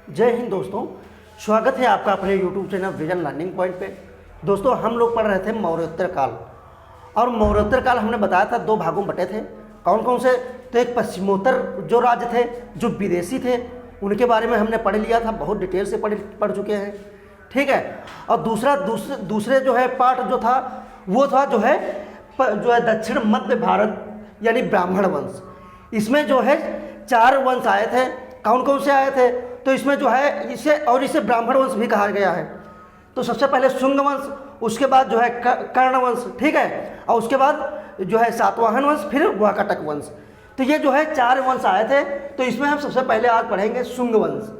जय हिंद दोस्तों, स्वागत है आपका अपने YouTube channel vision learning point पे। दोस्तों हम लोग पढ़ रहे थे मौर्योत्तर काल, और मौर्योत्तर काल हमने बताया था दो भागों में बटे थे। कौन कौन से? तो एक पश्चिमोत्तर जो राज्य थे, जो विदेशी थे, उनके बारे में हमने पढ़ लिया था, बहुत डिटेल से पढ़ चुके हैं, ठीक है। और दूसरे जो है पार्ट जो था वो था जो है दक्षिण मध्य भारत यानी ब्राह्मण वंश। इसमें जो है 4 वंश आए थे। कौन कौन से आए थे? तो इसमें जो है इसे ब्राह्मण वंश भी कहा गया है। तो सबसे पहले शुंग वंश, उसके बाद जो है कर्ण वंश, ठीक है, और उसके बाद जो है सातवाहन वंश, फिर वाकाटक वंश। तो ये जो है 4 वंश आए थे। तो इसमें हम सबसे पहले आज पढ़ेंगे शुंग वंश।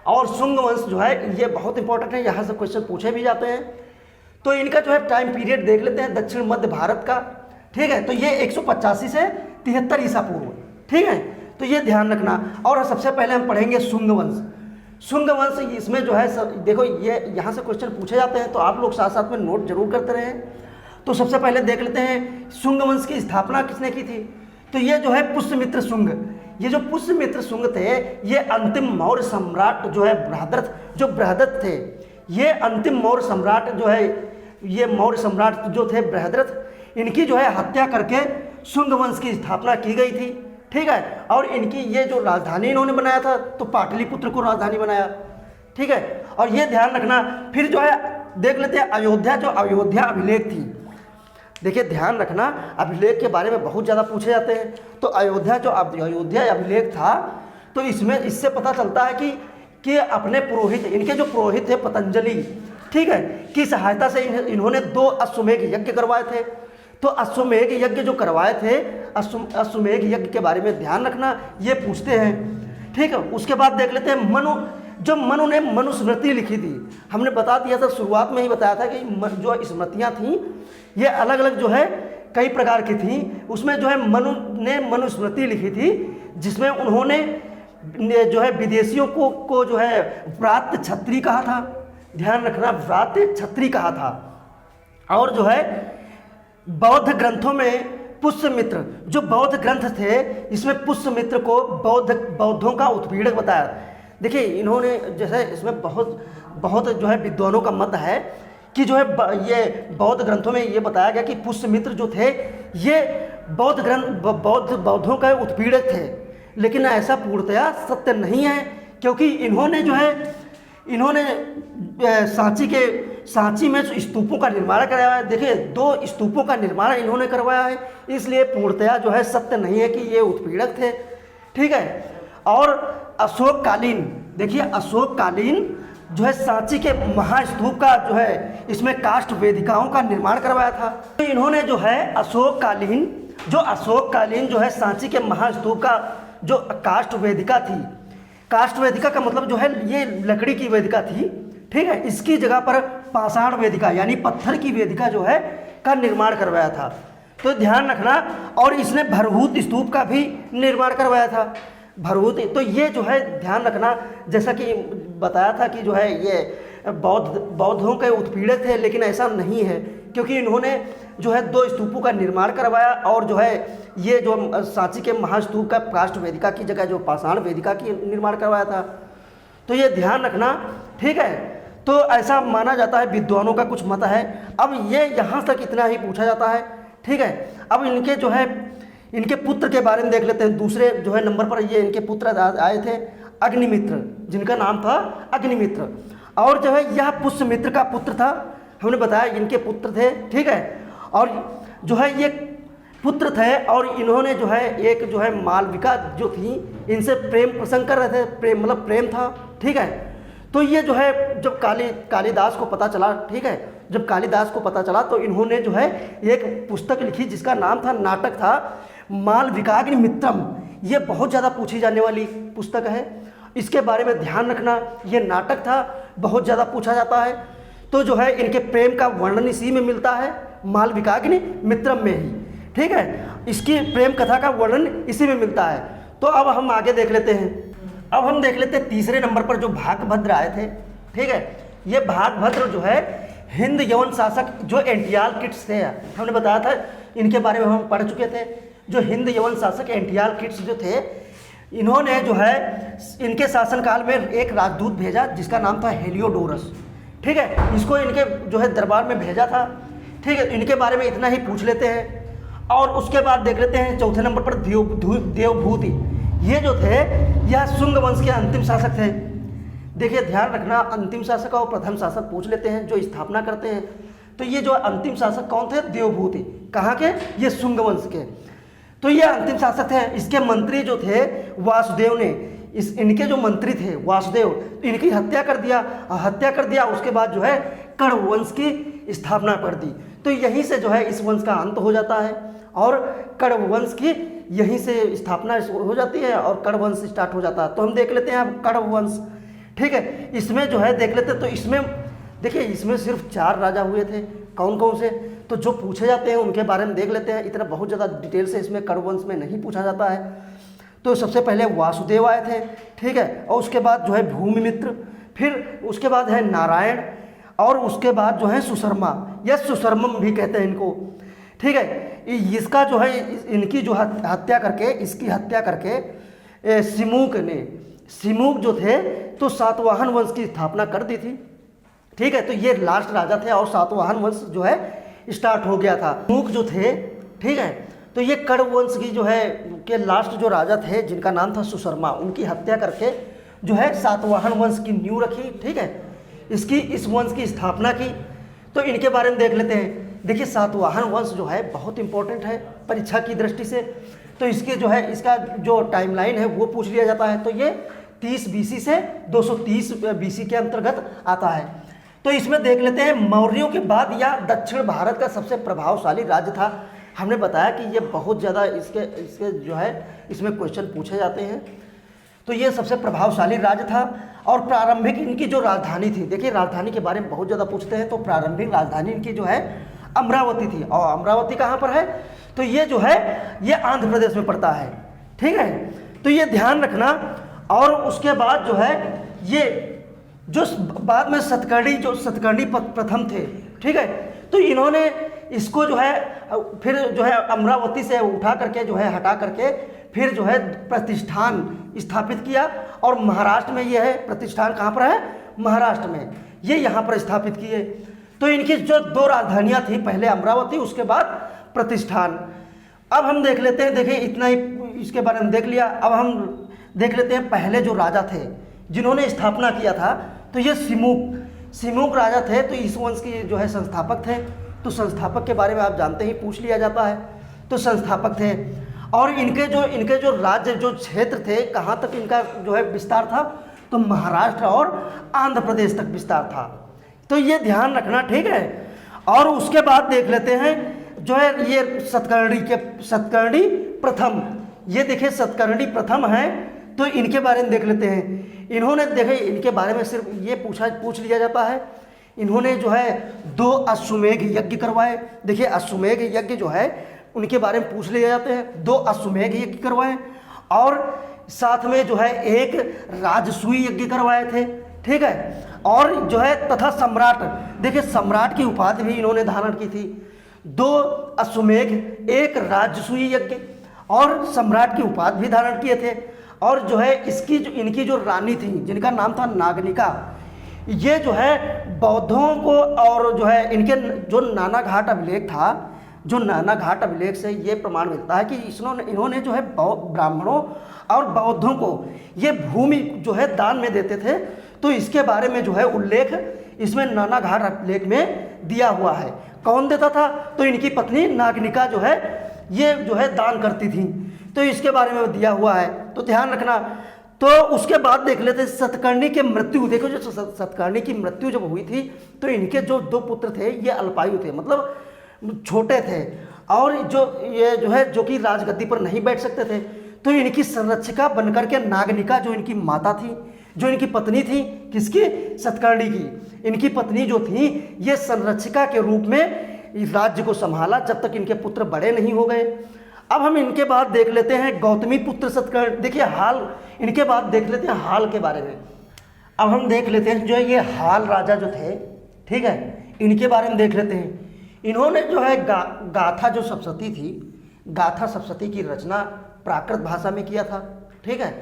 और शुंग वंश जो है ये बहुत इंपॉर्टेंट है, यहाँ से क्वेश्चन पूछे भी जाते हैं। तो इनका जो है टाइम पीरियड देख लेते हैं, दक्षिण मध्य भारत का, ठीक है। तो ये 185 से 73 ईसा पूर्व, ठीक है। तो ये ध्यान रखना। और सबसे पहले हम पढ़ेंगे शुंग वंश। शुंग वंश इसमें जो है देखो, ये यहाँ से क्वेश्चन पूछे जाते हैं, तो आप लोग साथ साथ में नोट जरूर करते रहें। तो सबसे पहले देख लेते हैं शुंग वंश की स्थापना किसने की थी। तो ये जो है पुष्यमित्र शुंग, ये जो पुष्यमित्र शुंग थे, ये अंतिम मौर्य सम्राट जो है बृहदत्त थे। ये अंतिम मौर्य सम्राट जो है, ये मौर्य सम्राट जो थे बृहदत्त, इनकी जो है हत्या करके शुंग वंश की स्थापना की गई थी, ठीक है। और इनकी ये जो राजधानी इन्होंने बनाया था, तो पाटलिपुत्र को राजधानी बनाया, ठीक है। और ये ध्यान रखना। फिर जो है देख लेते हैं अयोध्या, जो अयोध्या अभिलेख थी। देखिए ध्यान रखना, अभिलेख के बारे में बहुत ज़्यादा पूछे जाते हैं। तो अयोध्या अभिलेख था, तो इससे पता चलता है कि अपने पुरोहित, इनके जो पुरोहित थे पतंजलि, ठीक है, की सहायता से इन्होंने 2 अश्वमेध यज्ञ करवाए थे। तो अश्वमेध यज्ञ जो करवाए थे, अश्वमेध यज्ञ के बारे में ध्यान रखना, ये पूछते हैं, ठीक है। उसके बाद देख लेते हैं मनु ने मनुस्मृति लिखी थी। हमने बता दिया था, शुरुआत में ही बताया था कि जो स्मृतियाँ थीं ये अलग अलग जो है कई प्रकार की थीं। उसमें जो है मनु ने मनुस्मृति लिखी थी, जिसमें उन्होंने जो है विदेशियों को जो है व्रात्य क्षत्रिय कहा था। ध्यान रखना, व्रात्य क्षत्रिय कहा था। और जो है बौद्ध ग्रंथों में पुष्यमित्र, जो बौद्ध ग्रंथ थे, इसमें पुष्यमित्र को बौद्धों का उत्पीड़क बताया। देखिए इन्होंने जैसे इसमें बहुत जो है विद्वानों का मत है कि जो है ये बौद्ध ग्रंथों में ये बताया गया कि पुष्यमित्र जो थे ये बौद्धों का उत्पीड़क थे। लेकिन ऐसा पूर्णतया सत्य नहीं है, क्योंकि इन्होंने सांची में स्तूपों का निर्माण कराया है। देखिए 2 स्तूपों का निर्माण इन्होंने करवाया है, इसलिए पूर्णतया जो है सत्य नहीं है कि ये उत्पीड़क थे, ठीक है। और अशोककालीन, देखिए अशोककालीन जो है सांची के महास्तूप का जो है इसमें काष्ठ वेदिकाओं का निर्माण करवाया था। तो इन्होंने जो है अशोककालीन जो है सांची के महास्तूप का जो काष्ठ वेदिका थी, काष्ठ वेदिका का मतलब जो है ये लकड़ी की वेदिका थी, ठीक है, इसकी जगह पर पाषाण वेदिका यानी पत्थर की वेदिका जो है का निर्माण करवाया था। तो ध्यान रखना। और इसने भरभूत स्तूप का भी निर्माण करवाया था, भरभूत। तो ये जो है ध्यान रखना, जैसा कि बताया था कि जो है ये बौद्धों के उत्पीड़क थे, लेकिन ऐसा नहीं है, क्योंकि इन्होंने जो है 2 स्तूपों का निर्माण करवाया। और जो है ये जो सांची के महास्तूप का काष्ठ वेदिका की जगह जो पाषाण वेदिका की निर्माण करवाया था। तो ये ध्यान रखना, ठीक है। तो ऐसा माना जाता है, विद्वानों का कुछ मत है। अब ये यहाँ तक इतना ही पूछा जाता है, ठीक है। अब इनके जो है इनके पुत्र के बारे में देख लेते हैं। दूसरे जो है नंबर पर ये इनके पुत्र आए थे अग्निमित्र, जिनका नाम था अग्निमित्र। और जो है यह पुष्यमित्र का पुत्र था, हमने बताया इनके पुत्र थे, ठीक है। और जो है ये पुत्र थे, और इन्होंने जो है एक जो है मालविका जो थी, इनसे प्रेम प्रसंग कर रहे थे, प्रेम था, ठीक है। तो ये जो है जब कालिदास को पता चला, ठीक है, जब कालिदास को पता चला, तो इन्होंने जो है एक पुस्तक लिखी जिसका नाम था, नाटक था मालविकाग्निमित्रम। ये बहुत ज़्यादा पूछी जाने वाली पुस्तक है, इसके बारे में ध्यान रखना। ये नाटक था, बहुत ज़्यादा पूछा जाता है। तो जो है इनके प्रेम का वर्णन इसी में मिलता है, मालविकाग्निमित्रम में ही, ठीक है। इसकी प्रेम कथा का वर्णन इसी में मिलता है। तो अब हम आगे देख लेते हैं। अब हम देख लेते हैं तीसरे नंबर पर जो भागभद्र आए थे, ठीक है। ये भागभद्र जो है हिंद यवन शासक जो एंटियाल किट्स थे, हमने बताया था इनके बारे में हम पढ़ चुके थे। जो हिंद यवन शासक एंटियाल किट्स जो थे, इन्होंने जो है इनके शासनकाल में एक राजदूत भेजा जिसका नाम था हेलियोडोरस। ठीक है, इसको इनके जो है दरबार में भेजा था। ठीक है, इनके बारे में इतना ही पूछ लेते हैं। और उसके बाद देख लेते हैं चौथे नंबर पर देवभूति। ये जो थे यह शुंग वंश के अंतिम शासक थे। देखिए ध्यान रखना, अंतिम शासक और प्रथम शासक पूछ लेते हैं जो स्थापना करते हैं। तो ये जो अंतिम शासक कौन थे? देवभूति। कहाँ के? ये शुंग वंश के। तो ये अंतिम शासक थे। इसके मंत्री जो थे वासुदेव ने, इनके जो मंत्री थे वासुदेव, इनकी हत्या कर दिया। उसके बाद जो है कण्व वंश की स्थापना कर दी। तो यहीं से जो है इस वंश का अंत हो जाता है और कण्व वंश की यहीं से स्थापना हो जाती है और कण्व वंश स्टार्ट हो जाता है। तो हम देख लेते हैं अब कण्व वंश। ठीक है, इसमें जो है देख लेते हैं। तो इसमें देखिए, इसमें सिर्फ 4 राजा हुए थे। कौन कौन से? तो जो पूछे जाते हैं उनके बारे में देख लेते हैं। इतना बहुत ज़्यादा डिटेल से इसमें कण्व वंश में नहीं पूछा जाता है। तो सबसे पहले वासुदेव आए थे। ठीक है, और उसके बाद जो है भूमिमित्र, फिर उसके बाद है नारायण, और उसके बाद जो है सुशर्मा या सुशर्मम भी कहते हैं इनको। ठीक है, इसका जो है इनकी जो इसकी हत्या करके सिमुक जो थे तो सातवाहन वंश की स्थापना कर दी थी। ठीक है, तो ये लास्ट राजा थे और सातवाहन वंश जो है स्टार्ट हो गया था। सिमुक जो थे, ठीक है, तो ये कण्व वंश की जो है के लास्ट जो राजा थे जिनका नाम था सुशर्मा, उनकी हत्या करके जो है सातवाहन वंश की नींव रखी। ठीक है, इस वंश की स्थापना की। तो इनके बारे में देख लेते हैं। देखिए सातवाहन वंश जो है बहुत इंपॉर्टेंट है परीक्षा की दृष्टि से। तो इसके जो है इसका जो टाइमलाइन है वो पूछ लिया जाता है। तो ये 30 BC से 230 BC के अंतर्गत आता है। तो इसमें देख लेते हैं मौर्यों के बाद यह दक्षिण भारत का सबसे प्रभावशाली राज्य था। हमने बताया कि ये बहुत ज़्यादा इसके जो है इसमें क्वेश्चन पूछे जाते हैं। तो ये सबसे प्रभावशाली राज्य था और प्रारंभिक इनकी जो राजधानी थी, देखिए राजधानी के बारे में बहुत ज़्यादा पूछते हैं। तो प्रारंभिक राजधानी इनकी जो है अमरावती थी। और अमरावती कहाँ पर है? तो ये जो है ये आंध्र प्रदेश में पड़ता है। ठीक है, तो ये ध्यान रखना। और उसके बाद जो है ये जो बाद में सतकर्णी प्रथम थे। ठीक है, तो इन्होंने इसको जो है फिर जो है अमरावती से उठा करके जो है हटा करके फिर जो है प्रतिष्ठान स्थापित किया। और महाराष्ट्र में ये है प्रतिष्ठान। कहाँ पर है? महाराष्ट्र में। ये यहाँ पर स्थापित किए। तो इनकी जो 2 राजधानियाँ थी, पहले अमरावती उसके बाद प्रतिष्ठान। अब हम देख लेते हैं, देखिए इतना ही इसके बारे में देख लिया। अब हम देख लेते हैं पहले जो राजा थे जिन्होंने स्थापना किया था। तो ये सिमुक राजा थे। तो इस वंश के जो है संस्थापक थे। तो संस्थापक के बारे में आप जानते ही पूछ लिया जाता है। तो संस्थापक थे और इनके जो राज्य जो क्षेत्र थे, कहाँ तक इनका जो है विस्तार था? तो महाराष्ट्र और आंध्र प्रदेश तक विस्तार था। तो ये ध्यान रखना। ठीक है, और उसके बाद देख लेते हैं जो है ये सतकर्णी प्रथम। ये देखिए सतकर्णी प्रथम है। तो इनके बारे में देख लेते हैं। इन्होंने देखे इनके बारे में सिर्फ ये पूछ लिया जाता है। इन्होंने जो है 2 अश्वमेघ यज्ञ करवाए। देखिए अश्वमेघ यज्ञ जो है उनके बारे में पूछ लिए जाते हैं। 2 अश्वमेघ यज्ञ करवाए और साथ में जो है एक राजसूय यज्ञ करवाए थे। ठीक है, और जो है तथा सम्राट, देखिए सम्राट की उपाधि भी इन्होंने धारण की थी। 2 अश्वमेघ, एक राजसूय यज्ञ और सम्राट की उपाधि भी धारण किए थे। और जो है इनकी जो रानी थी जिनका नाम था नागनिका, ये जो है बौद्धों को और जो है इनके जो नाना घाट अभिलेख था, जो नाना घाट अभिलेख से ये प्रमाण मिलता है कि इन्होंने जो है ब्राह्मणों और बौद्धों को ये भूमि जो है दान में देते थे। तो इसके बारे में जो है उल्लेख इसमें नाना घाट अभिलेख में दिया हुआ है। कौन देता था? तो इनकी पत्नी नागनिका जो है ये जो है दान करती थी। तो इसके बारे में दिया हुआ है, तो ध्यान रखना। तो उसके बाद देख लेते हैं सतकर्णी की मृत्यु। देखो जो सतकर्णी की मृत्यु जब हुई थी तो इनके जो 2 पुत्र थे ये अल्पायु थे, मतलब छोटे थे और जो कि राजगद्दी पर नहीं बैठ सकते थे। तो इनकी संरक्षिका बनकर के नागनिका जो इनकी माता थी, जो इनकी पत्नी थी, किसकी? सतकर्णी की। इनकी पत्नी जो थी ये संरक्षिका के रूप में राज्य को संभाला जब तक इनके पुत्र बड़े नहीं हो गए। अब हम इनके बाद देख लेते हैं गौतमी पुत्र सतकर्णी। देखिए हाल, इनके बाद देख लेते हैं हाल के बारे में। अब हम देख लेते हैं जो ये हाल राजा जो थे, ठीक है, इनके बारे में देख लेते हैं। इन्होंने जो है गाथा जो सप्तशती थी, गाथा सप्तशती की रचना प्राकृत भाषा में किया था। ठीक है।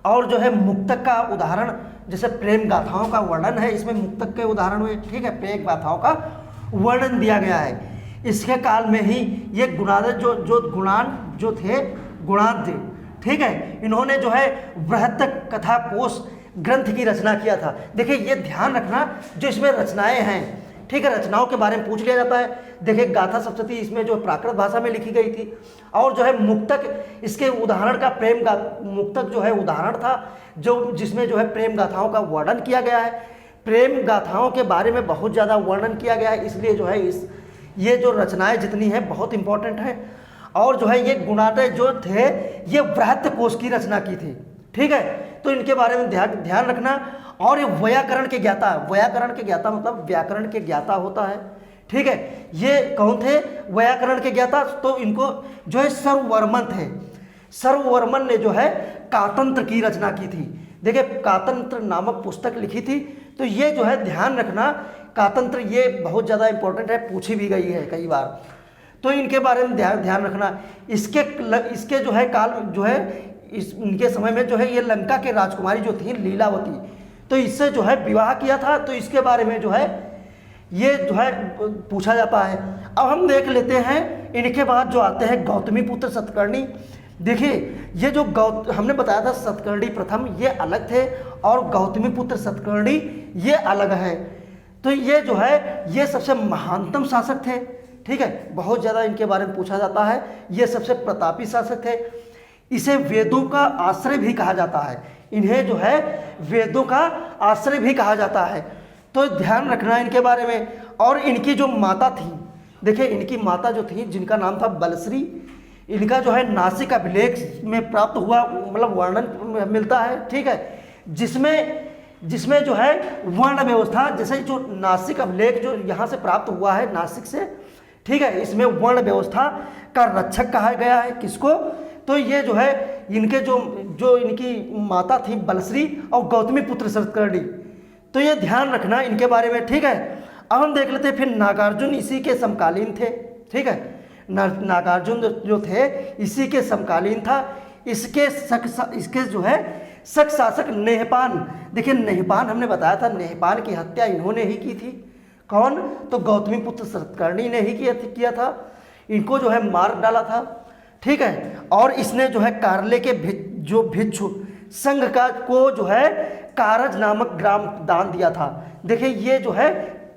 और जो है मुक्तक का उदाहरण, जैसे प्रेम गाथाओं का वर्णन है, इसमें मुक्तक के उदाहरण हुए, ठीक है, प्रेम गाथाओं का वर्णन दिया गया है। इसके काल में ही ये गुणाद जो गुणान जो थे, गुणाद थे, ठीक है, इन्होंने जो है बृहत कथा कोश ग्रंथ की रचना किया था। देखिए ये ध्यान रखना, जो इसमें रचनाएं हैं, ठीक है, रचनाओं के बारे में पूछ लिया जाता है। देखिए गाथा सप्तशती इसमें जो प्राकृत भाषा में लिखी गई थी, और जो है मुक्तक इसके उदाहरण का मुक्तक जो है उदाहरण था, जो जिसमें जो है प्रेम गाथाओं का वर्णन किया गया है। प्रेम गाथाओं के बारे में बहुत ज़्यादा वर्णन किया गया है, इसलिए जो है ये जो रचनाएं जितनी हैं बहुत इंपॉर्टेंट है। और जो है ये गुणाटे जो थे ये बृहत कोश की रचना की थी, ठीक है, तो इनके बारे में ध्यान रखना। और ये व्याकरण के ज्ञाता, व्याकरण के ज्ञाता मतलब व्याकरण के ज्ञाता होता है, ठीक है। ये कौन थे व्याकरण के ज्ञाता? तो इनको जो है सर्ववर्मन थे। सर्ववर्मन ने जो है कातंत्र की रचना की थी। देखिए कातंत्र नामक पुस्तक लिखी थी, तो ये जो है ध्यान रखना, कातंत्र ये बहुत ज़्यादा इंपॉर्टेंट है, पूछी भी गई है कई बार, तो इनके बारे में ध्यान रखना। इसके जो है काल जो है इनके समय में जो है ये लंका के राजकुमारी जो थी लीलावती, तो इससे जो है विवाह किया था, तो इसके बारे में जो है ये जो है पूछा जाता है। अब हम देख लेते हैं इनके बाद जो आते हैं गौतमी पुत्र सतकर्णी। देखिए ये जो हमने बताया था सतकर्णी प्रथम ये अलग थे और गौतमी पुत्र सतकर्णी ये अलग है। तो ये जो है ये सबसे महानतम शासक थे, ठीक है, बहुत ज़्यादा इनके बारे में पूछा जाता है। ये सबसे प्रतापी शासक थे। इसे वेदों का आश्रय भी कहा जाता है, इन्हें जो है वेदों का आश्रय भी कहा जाता है, तो ध्यान रखना इनके बारे में। और इनकी जो माता थी, देखिए इनकी माता जो थी जिनका नाम था बलश्री, इनका जो है नासिक अभिलेख में प्राप्त हुआ मतलब वर्णन मिलता है, ठीक है, जिसमें जो है वर्ण व्यवस्था, जैसे जो नासिक अभिलेख जो यहाँ से प्राप्त हुआ है नासिक से, ठीक है, इसमें वर्ण व्यवस्था का रक्षक कहा गया है किसको? तो ये जो है इनके जो इनकी माता थी बलश्री और गौतमी पुत्र सतकर्णी, तो ये ध्यान रखना इनके बारे में, ठीक है। अब हम देख लेते हैं फिर नागार्जुन इसी के समकालीन थे, ठीक है, नागार्जुन जो थे इसी के समकालीन था। इसके जो है शक शासक नेहपान, देखिए नेहपान हमने बताया था, नेहपान की हत्या इन्होंने ही की थी। कौन? तो गौतमी पुत्र सतकर्णी ने ही किया था, इनको जो है मार डाला था, ठीक है। और इसने जो है कारले के जो भिक्षु संघ को जो है कारज नामक ग्राम दान दिया था। देखिए ये जो है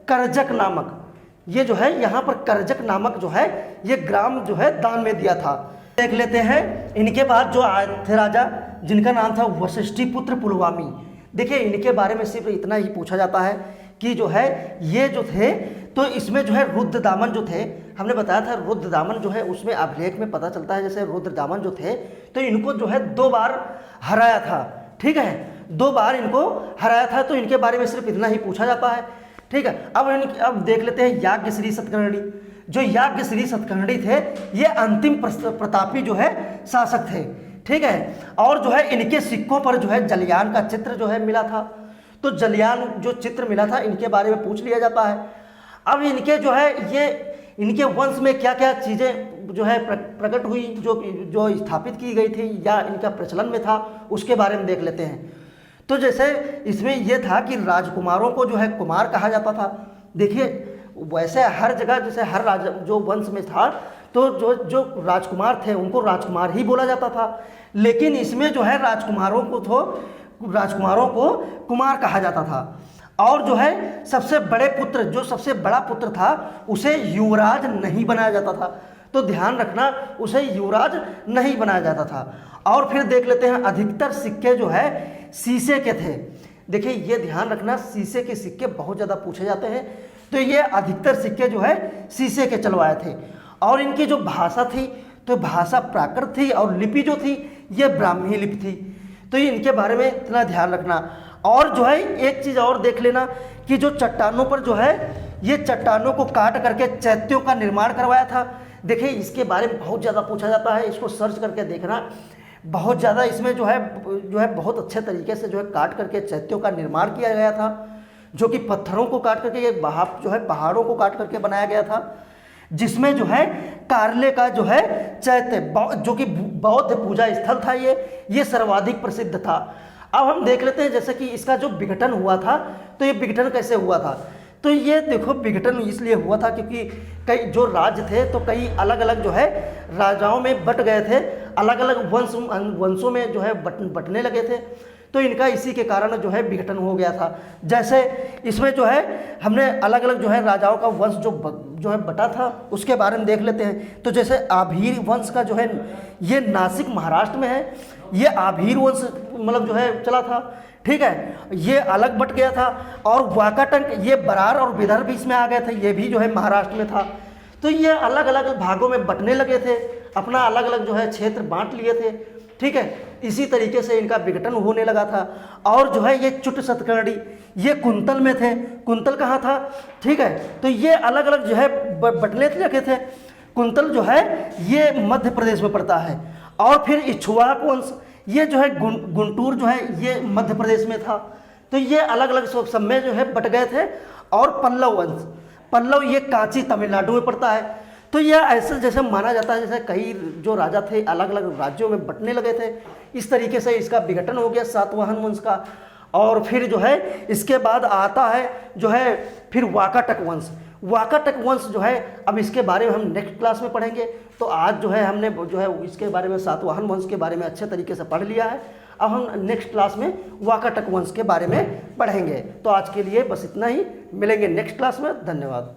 करजक नामक, ये जो है यहाँ पर करजक नामक जो है ये ग्राम जो है दान में दिया था। देख लेते हैं इनके बाद जो आए थे राजा जिनका नाम था वशिष्ठी पुत्र पुलवामी। देखिए इनके बारे में सिर्फ इतना ही पूछा जाता है कि जो है ये जो थे, तो इसमें जो है रुद्रदामन जो थे, हमने बताया था रुद्रदामन जो है उसमें अभिलेख में पता चलता है, जैसे रुद्रदामन जो थे तो इनको जो है 2 बार हराया था, ठीक है, 2 बार इनको हराया था, तो इनके बारे में सिर्फ इतना ही पूछा जाता है, ठीक है। अब देख लेते हैं याज्ञश्री सतकर्णी। जो याज्ञश्री सतकर्णी थे ये अंतिम प्रतापी जो है शासक थे, ठीक है। और जो है इनके सिक्कों पर जो है जलयान का चित्र जो है मिला था, तो जलयान जो चित्र मिला था इनके बारे में पूछ लिया जाता है। अब इनके जो है ये इनके वंश में क्या क्या चीज़ें जो है प्रकट हुई, जो स्थापित की गई थी या इनका प्रचलन में था, उसके बारे में देख लेते हैं। तो जैसे इसमें यह था कि राजकुमारों को जो है कुमार कहा जाता था। देखिए वैसे हर जगह जैसे हर राज जो वंश में था तो जो राजकुमार थे उनको राजकुमार ही बोला जाता था, लेकिन इसमें जो है राजकुमारों को कुमार कहा जाता था। और जो है सबसे बड़ा पुत्र था उसे युवराज नहीं बनाया जाता था, तो ध्यान रखना उसे युवराज नहीं बनाया जाता था। और फिर देख लेते हैं अधिकतर सिक्के जो है शीशे के थे। देखिए ये ध्यान रखना शीशे के सिक्के बहुत ज़्यादा पूछे जाते हैं, तो ये अधिकतर सिक्के जो है शीशे के चलवाए थे। और इनकी जो भाषा थी तो भाषा प्राकृत थी और लिपि जो थी ये ब्राह्मी लिपि थी, तो ये इनके बारे में इतना ध्यान रखना। और जो है एक चीज़ और देख लेना कि जो चट्टानों पर जो है ये चट्टानों को काट करके चैत्यों का निर्माण करवाया था। देखिए इसके बारे में बहुत ज़्यादा पूछा जाता है, इसको सर्च करके देखना, बहुत ज़्यादा इसमें जो है बहुत अच्छे तरीके से जो है काट करके चैत्यों का निर्माण किया गया था, जो कि पत्थरों को काट करके जो है पहाड़ों को काट करके बनाया गया था। जिसमें जो है कार्ले का जो है चैत्य जो कि बौद्ध पूजा स्थल था, ये सर्वाधिक प्रसिद्ध था। अब हम देख लेते हैं जैसे कि इसका जो विघटन हुआ था, तो ये विघटन कैसे हुआ था। तो ये देखो विघटन इसलिए हुआ था क्योंकि कई जो राज्य थे तो कई अलग अलग जो है राजाओं में बट गए थे, अलग अलग वंशों में जो है बटने लगे थे, तो इनका इसी के कारण जो है विघटन हो गया था। जैसे इसमें जो है हमने अलग अलग जो है राजाओं का वंश जो है बटा था, उसके बारे में देख लेते हैं। तो जैसे आभीर वंश का जो है ये नासिक महाराष्ट्र में है, ये आभीर वंश मतलब जो है चला था, ठीक है, ये अलग बट गया था। और वाकाटक ये बरार और विदर्भ इसमें आ गए थे, ये भी जो है महाराष्ट्र में था। तो ये अलग अलग भागों में बटने लगे थे, अपना अलग अलग जो है क्षेत्र बांट लिए थे, ठीक है। इसी तरीके से इनका विघटन होने लगा था। और जो है ये चुट सतकर्णी ये कुंतल में थे, कुंतल कहाँ था, ठीक है। तो ये अलग अलग जो है बटने लगे थे। कुंतल जो है ये मध्य प्रदेश में पड़ता है। और फिर इक्ष्वाक वंश ये जो है गुंटूर जो है ये मध्य प्रदेश में था। तो ये अलग अलग सब में जो है बट गए थे। और पल्लव वंश, पल्लव ये कांची तमिलनाडु में पड़ता है। तो यह ऐसे जैसे माना जाता है जैसे कई जो राजा थे अलग अलग राज्यों में बटने लगे थे, इस तरीके से इसका विघटन हो गया सातवाहन वंश का। और फिर जो है इसके बाद आता है जो है फिर वाकाटक वंश। वाकाटक वंश जो है अब इसके बारे में हम नेक्स्ट क्लास में पढ़ेंगे। तो आज जो है हमने जो है इसके बारे में सातवाहन वंश के बारे में अच्छे तरीके से पढ़ लिया है। अब हम नेक्स्ट क्लास में वाकाटक वंश के बारे में पढ़ेंगे। तो आज के लिए बस इतना ही, मिलेंगे नेक्स्ट क्लास में। धन्यवाद।